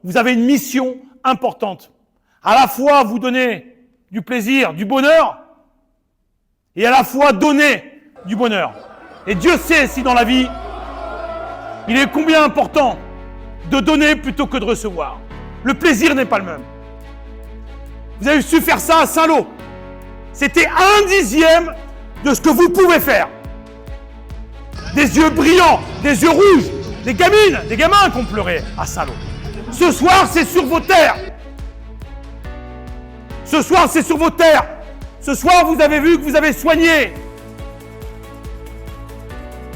Vous avez une mission importante. À la fois vous donner du plaisir, du bonheur, et à la fois donner du bonheur. Et Dieu sait si dans la vie, il est combien important de donner plutôt que de recevoir. Le plaisir n'est pas le même. Vous avez su faire ça à Saint-Lô. C'était 1/10 de ce que vous pouvez faire. Des yeux brillants, des yeux rouges, des gamines, des gamins qui ont pleuré à Saint-Lô. Ce soir, c'est sur vos terres. Ce soir, c'est sur vos terres. Ce soir, vous avez vu que vous avez soigné.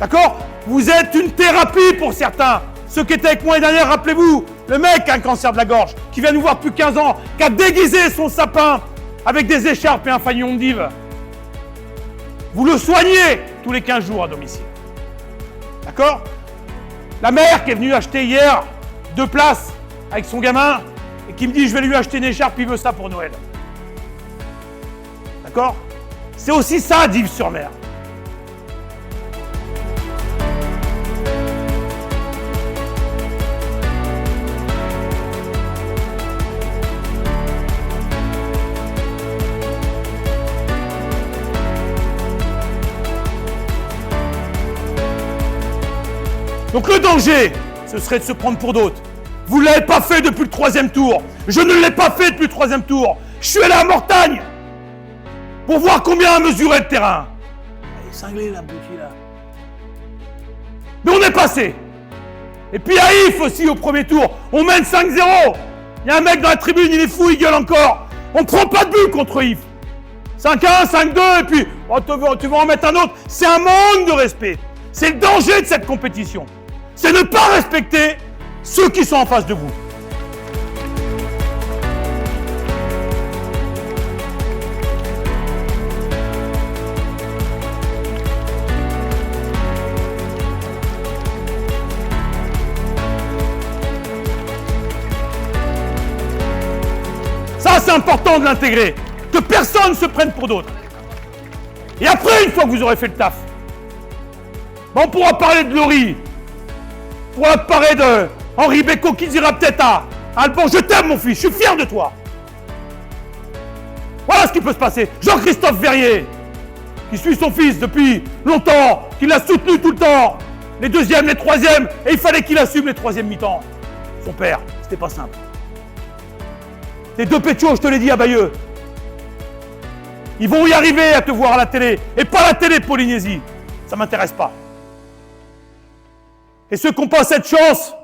D'accord? Vous êtes une thérapie pour certains. Ceux qui étaient avec moi l'année dernière, rappelez-vous, le mec a un cancer de la gorge, qui vient nous voir depuis 15 ans, qui a déguisé son sapin avec des écharpes et un fanion d'Yves. Vous le soignez tous les 15 jours à domicile. D'accord? La mère qui est venue acheter hier 2 places avec son gamin et qui me dit je vais lui acheter une écharpe, il veut ça pour Noël. D'accord? C'est aussi ça d'Yves-sur-Mer. Donc le danger, ce serait de se prendre pour d'autres. Vous ne l'avez pas fait depuis le 3e tour. Je ne l'ai pas fait depuis le 3e tour. Je suis allé à Mortagne pour voir combien a mesuré le terrain. Il est cinglé là, petit là. Mais on est passé. Et puis à If aussi au premier tour, on mène 5-0. Il y a un mec dans la tribune, il est fou, il gueule encore. On ne prend pas de but contre If. 5-1, 5-2, et puis oh, tu vas en mettre un autre. C'est un manque de respect. C'est le danger de cette compétition. C'est ne pas respecter ceux qui sont en face de vous. Ça, c'est important de l'intégrer. Que personne ne se prenne pour d'autres. Et après, une fois que vous aurez fait le taf, on pourra parler de Laurie. On pourra parler de Henri Bécaud qui dira peut-être à Alban, je t'aime mon fils, je suis fier de toi. Voilà ce qui peut se passer. Jean-Christophe Verrier, qui suit son fils depuis longtemps, qui l'a soutenu tout le temps, les 2e, les 3e, et il fallait qu'il assume les 3e mi-temps. Son père, c'était pas simple. Les 2 Pétios, je te l'ai dit à Bayeux. Ils vont y arriver à te voir à la télé, et pas la télé Polynésie. Ça m'intéresse pas. Et ceux qui n'ont pas cette chance,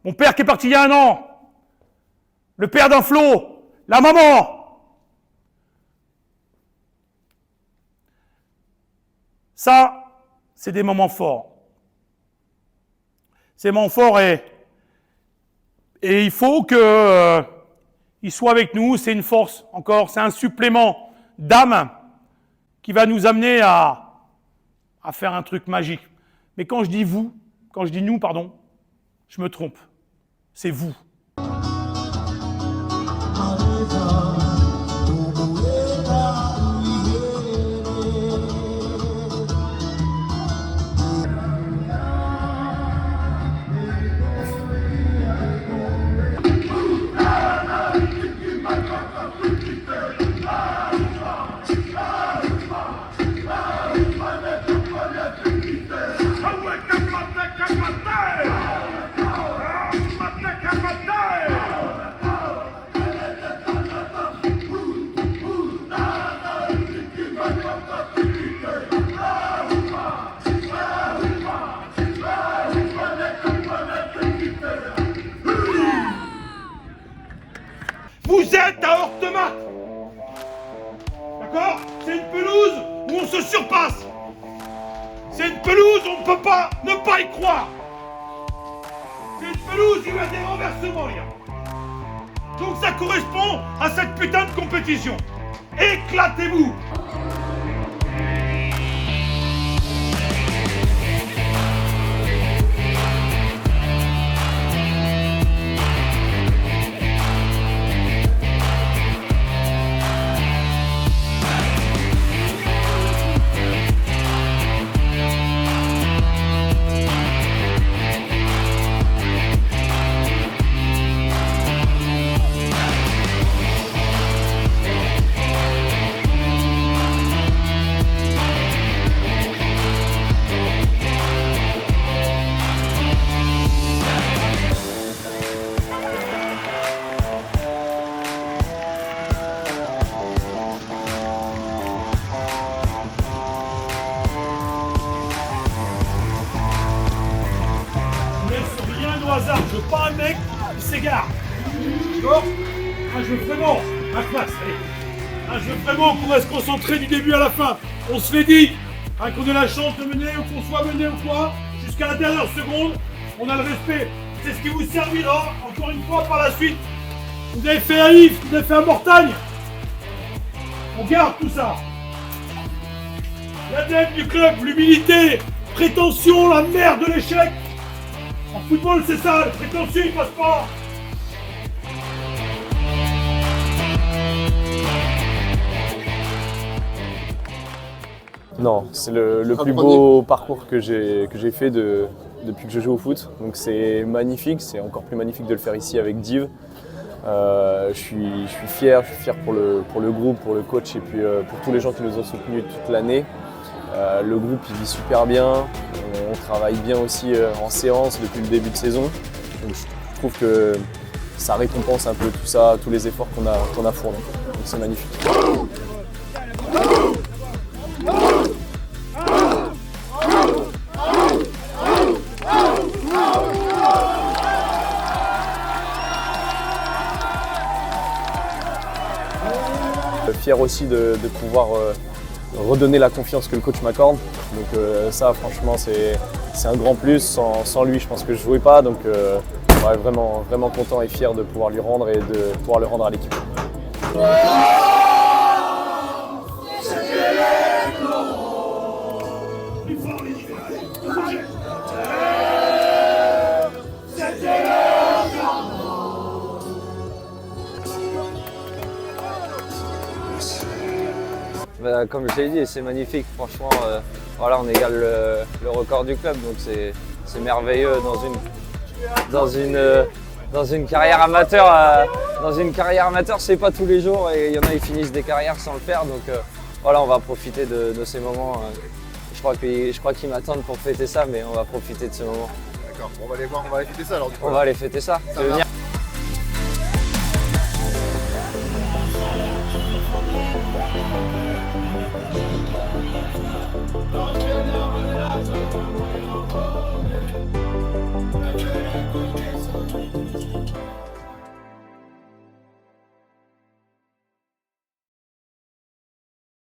mon père qui est parti il y a 1 an, le père d'un Flo, la maman, ça, c'est des moments forts. Ces moments forts et il faut qu'ils soient avec nous, c'est une force encore, c'est un supplément d'âme qui va nous amener à faire un truc magique. Mais quand je dis vous, quand je dis nous, pardon, je me trompe. C'est vous. Vous êtes à Hortemat. D'accord? C'est une pelouse où on se surpasse. C'est une pelouse où on ne peut pas ne pas y croire. C'est une pelouse où il y a des renversements, les gars. Donc ça correspond à cette putain de compétition. Éclatez-vous. au hasard, je veux pas un mec qui s'égare. D'accord? Je veux vraiment un passe, allez. Je veux vraiment qu'on reste concentré du début à la fin. On se l'est dit, qu'on ait la chance de mener ou qu'on soit mené ou quoi, jusqu'à la dernière seconde, on a le respect. C'est ce qui vous servira, encore une fois, par la suite. Vous avez fait un Yves, vous avez fait un Mortagne. On garde tout ça. L'ADN du club, l'humilité, prétention, la merde de l'échec. En football, c'est ça, le prétentieux, il passe pas. Non, c'est le plus beau parcours que j'ai fait depuis que je joue au foot. Donc c'est magnifique, c'est encore plus magnifique de le faire ici avec Div. Je suis fier pour le groupe, pour le coach et puis pour tous les gens qui nous ont soutenus toute l'année. Le groupe il vit super bien, on travaille bien aussi en séance depuis le début de saison. Donc je trouve que ça récompense un peu tout ça, tous les efforts qu'on a fournis. Donc c'est magnifique. Fier aussi de pouvoir redonner la confiance que le coach m'accorde. Donc ça franchement c'est un grand plus. Sans lui je pense que je ne jouais pas. Donc ouais, vraiment content et fier de pouvoir lui rendre et de pouvoir le rendre à l'équipe. Comme je l'ai dit, c'est magnifique. Franchement, voilà, on égale le record du club, donc c'est merveilleux dans une carrière amateur. Dans une carrière amateur, c'est pas tous les jours et il y en a qui finissent des carrières sans le faire. Donc voilà, on va profiter de ces moments. Je crois qu'ils m'attendent pour fêter ça, mais on va profiter de ce moment. D'accord, on va aller voir, on va aller fêter ça alors du coup. On va aller fêter ça. Tu veux venir ?